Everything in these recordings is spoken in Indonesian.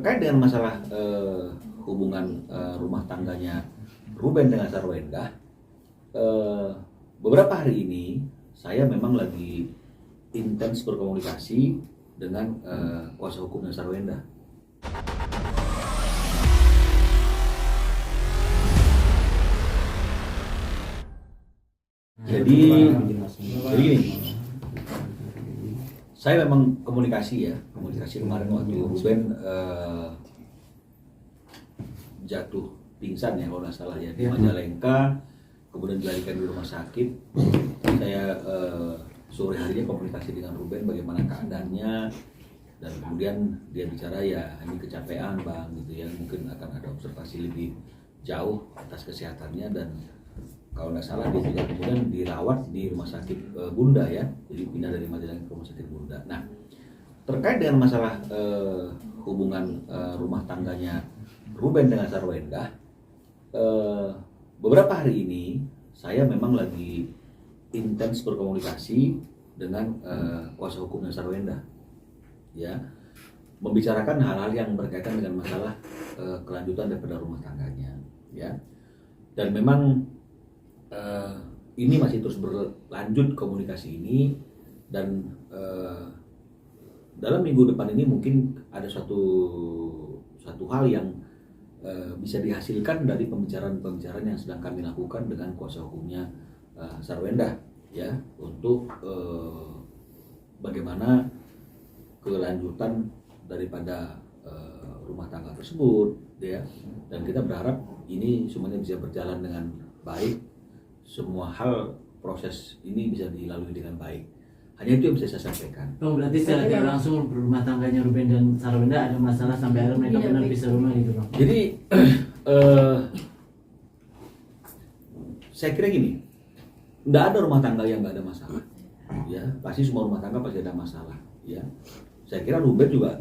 terkait dengan masalah hubungan rumah tangganya Ruben dengan Sarwenda, beberapa hari ini saya memang lagi intens berkomunikasi dengan kuasa hukumnya Sarwenda. Jadi gini, saya memang komunikasi kemarin waktu Ruben jatuh pingsan ya kalau nggak salah ya di Majalengka, kemudian dilarikan di rumah sakit. Saya sore harinya komunikasi dengan Ruben bagaimana keadaannya, dan kemudian dia bicara ya ini kecapean bang gitu ya, mungkin akan ada observasi lebih jauh atas kesehatannya, dan kalau nggak salah dia juga kemudian dirawat di rumah sakit Bunda ya, jadi pindah dari Majalengka ke rumah sakit Bunda. Nah, terkait dengan masalah hubungan rumah tangganya Ruben dengan Sarwenda, beberapa hari ini saya memang lagi intens berkomunikasi dengan kuasa hukumnya Sarwenda, ya, membicarakan hal-hal yang berkaitan dengan masalah kelanjutan daripada rumah tangganya, ya, dan memang ini masih terus berlanjut komunikasi ini, dan dalam minggu depan ini mungkin ada satu hal yang bisa dihasilkan dari pembicaraan yang sedang kami lakukan dengan kuasa hukumnya Sarwenda, ya, untuk bagaimana kelanjutan daripada rumah tangga tersebut, ya, dan kita berharap ini semuanya bisa berjalan dengan baik, semua hal proses ini bisa dilalui dengan baik. Hanya itu yang bisa saya sampaikan. Oh, berarti secara tidak langsung rumah tangganya Ruben dan Sarwenda ada masalah sampai akhirnya mereka benar pisah rumah gitu bang? Jadi saya kira gini, nggak ada rumah tangga yang nggak ada masalah, ya, pasti semua rumah tangga pasti ada masalah, ya. Saya kira Ruben juga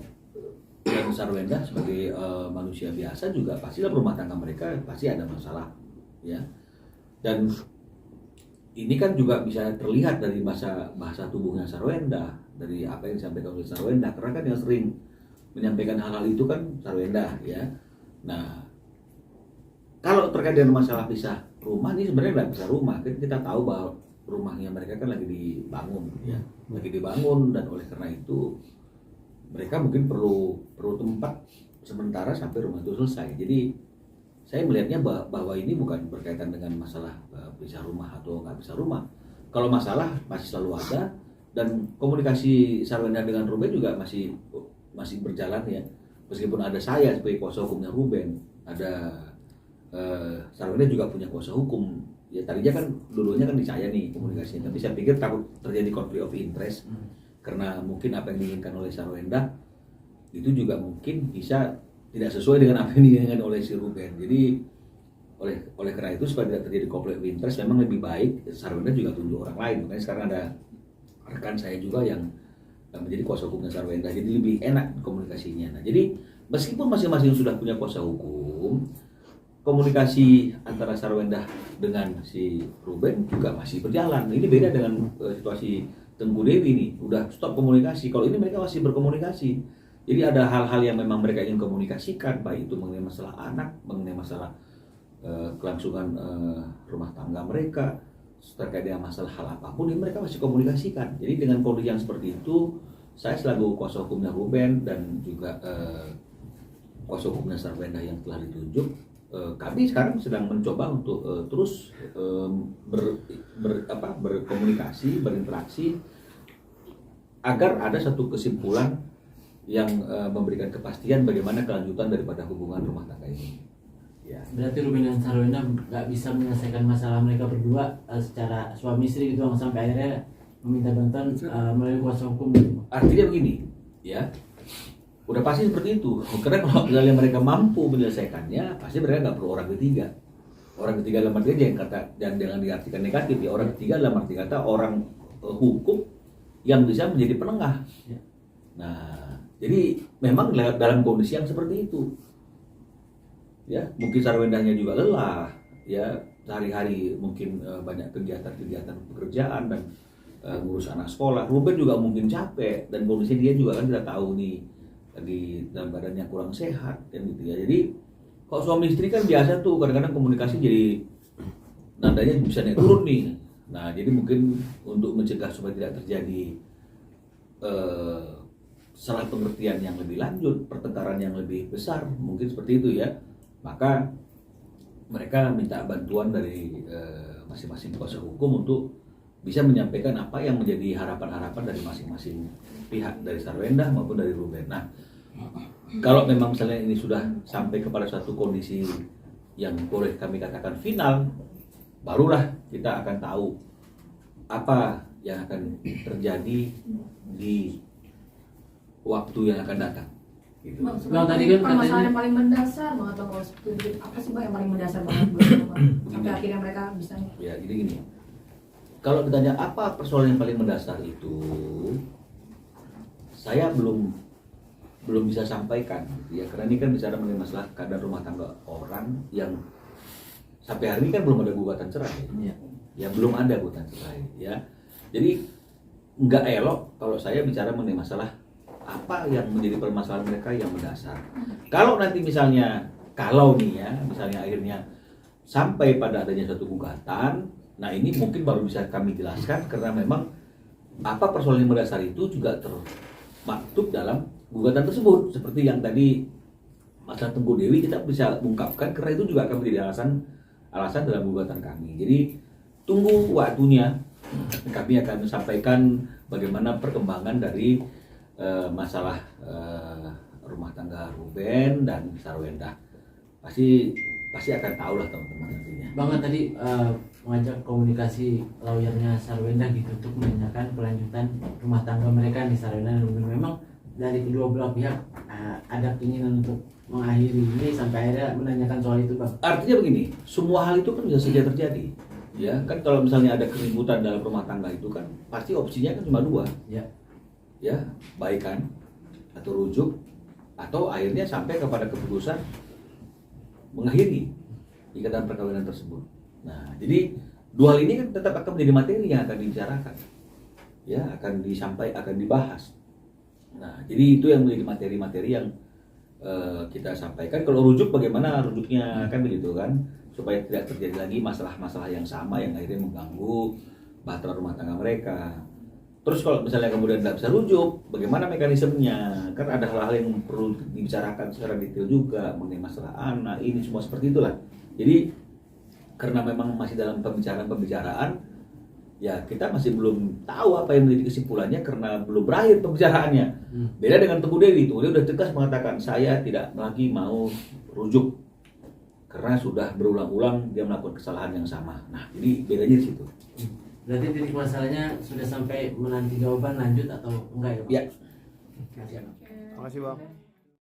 dan Sarwenda sebagai manusia biasa juga pasti dalam rumah tangga mereka pasti ada masalah, ya. Dan ini kan juga bisa terlihat dari bahasa tubuhnya Sarwenda, dari apa yang disampaikan oleh Sarwenda, karena kan yang sering menyampaikan hal-hal itu kan Sarwenda, ya. Nah, kalau terkait dengan masalah pisah rumah, ini sebenarnya nggak pisah rumah, kan kita tahu bahwa rumahnya mereka kan lagi dibangun, ya, lagi dibangun, dan oleh karena itu mereka mungkin perlu tempat sementara sampai rumah itu selesai. Jadi saya melihatnya bahwa ini bukan berkaitan dengan masalah pisah rumah atau nggak pisah rumah. Kalau masalah masih selalu ada, dan komunikasi Sarwenda dengan Ruben juga masih berjalan, ya. Meskipun ada saya sebagai kuasa hukumnya Ruben, ada Sarwenda juga punya kuasa hukum. Ya tadinya kan dulunya kan di saya nih komunikasinya, tapi saya pikir takut terjadi konflik of interest karena mungkin apa yang diinginkan oleh Sarwenda itu juga mungkin bisa tidak sesuai dengan apa yang diinginkan oleh si Ruben. Jadi oleh karena itu supaya tidak terjadi konflik of interest memang lebih baik Sarwenda juga tunjuk orang lain. Makanya sekarang ada rekan saya juga yang menjadi kuasa hukumnya Sarwenda, jadi lebih enak komunikasinya. Nah, jadi meskipun masing-masing sudah punya kuasa hukum, komunikasi antara Sarwenda dengan si Ruben juga masih berjalan. Ini beda dengan situasi Tengku Dewi nih, udah stop komunikasi. Kalau ini mereka masih berkomunikasi. Jadi ada hal-hal yang memang mereka ingin komunikasikan, baik itu mengenai masalah anak, mengenai masalah kelangsungan rumah tangga mereka, terkait dengan masalah hal apapun, ini mereka masih komunikasikan. Jadi dengan kondisi yang seperti itu, saya selaku kuasa hukumnya Ruben dan juga kuasa hukumnya Sarwenda yang telah ditunjuk, kami sekarang sedang mencoba untuk terus berkomunikasi, berinteraksi agar ada satu kesimpulan yang memberikan kepastian bagaimana kelanjutan daripada hubungan rumah tangga ini. Ya. Berarti Ruben dan Sarwenda nggak bisa menyelesaikan masalah mereka berdua secara suami istri gitu bang, sampai akhirnya meminta bantuan melalui kuasa hukum gitu. Artinya begini, ya, udah pasti seperti itu. Karena kalau misalnya mereka mampu menyelesaikannya, pasti mereka nggak perlu orang ketiga. Orang ketiga dalam arti yang kata, dan jangan diartikan negatif ya. Orang ketiga dalam arti kata orang hukum yang bisa menjadi penengah. Ya. Nah, jadi memang dalam kondisi yang seperti itu, ya, mungkin Sarwendanya juga lelah, ya, sehari-hari mungkin banyak kegiatan pekerjaan dan ngurus anak sekolah. Ruben juga mungkin capek, dan kondisi dia juga kan kita tahu nih lagi dalam keadaan yang kurang sehat kan gitu ya. Jadi kalau suami istri kan biasa tuh kadang-kadang komunikasi jadi nadanya bisa naik turun nih. Nah jadi mungkin untuk mencegah supaya tidak terjadi salah pengertian yang lebih lanjut, pertengkaran yang lebih besar, mungkin seperti itu ya. Maka mereka minta bantuan dari masing-masing kuasa hukum untuk bisa menyampaikan apa yang menjadi harapan-harapan dari masing-masing pihak, dari Sarwenda maupun dari Ruben. Nah, kalau memang misalnya ini sudah sampai kepada suatu kondisi yang boleh kami katakan final, barulah kita akan tahu apa yang akan terjadi di waktu yang akan datang. Gitu. Bang, tadi kan permasalahan katanya- yang paling mendasar banget Bang, kalau setuju. Apa sih Bang yang paling mendasar banget sampai akhirnya mereka bisa Ya, jadi gini. Kalau ditanya apa persoalan yang paling mendasar itu, saya belum bisa sampaikan, ya karena ini kan bicara mengenai masalah keadaan rumah tangga orang yang sampai hari ini kan belum ada gugatan cerai, ya belum ada gugatan cerai, ya. Jadi nggak elok kalau saya bicara mengenai masalah apa yang menjadi permasalahan mereka yang mendasar. Kalau nanti misalnya, kalau nih ya, misalnya akhirnya sampai pada adanya satu gugatan, nah ini mungkin baru bisa kami jelaskan karena memang apa persoalan yang mendasar itu juga termaktub dalam gugatan tersebut. Seperti yang tadi masalah Tengku Dewi kita bisa ungkapkan karena itu juga akan menjadi alasan dalam gugatan kami. Jadi tunggu waktunya, kami akan sampaikan bagaimana perkembangan dari masalah rumah tangga Ruben dan Sarwenda. Pasti akan tahu lah teman-teman nantinya. Bang kan tadi mengajak komunikasi lawyernya Sarwenda gitu untuk menanyakan kelanjutan rumah tangga mereka nih Sarwenda dan Ruben. Memang dari kedua belah pihak ada keinginan untuk mengakhiri ini sampai akhirnya menanyakan soal itu Bang. Artinya begini, semua hal itu kan bisa saja terjadi. Ya kan kalau misalnya ada keributan dalam rumah tangga itu kan pasti opsinya kan cuma dua. Ya, baikan atau rujuk atau akhirnya sampai kepada keputusan mengakhiri ikatan perkawinan tersebut. Nah, jadi dua hal ini kan tetap akan menjadi materi yang akan dibicarakan, ya, akan dibahas. Nah, jadi itu yang menjadi materi-materi yang kita sampaikan. Kalau rujuk, bagaimana rujuknya kan begitu kan, supaya tidak terjadi lagi masalah-masalah yang sama yang akhirnya mengganggu bahtera rumah tangga mereka. Terus kalau misalnya kemudian tidak bisa rujuk, bagaimana mekanismenya? Kan ada hal-hal yang perlu dibicarakan secara detail juga mengenai masalah anak, ini semua seperti itulah. Jadi karena memang masih dalam pembicaraan, ya kita masih belum tahu apa yang menjadi kesimpulannya karena belum berakhir pembicaraannya. Beda dengan Teguh Dewi, Teguh Dewi sudah tegas mengatakan saya tidak lagi mau rujuk karena sudah berulang-ulang dia melakukan kesalahan yang sama. Nah, jadi bedanya di situ. Berarti titik masalahnya sudah sampai menanti jawaban lanjut atau enggak ya Bang? Ya. Terima kasih. Terima kasih Bang.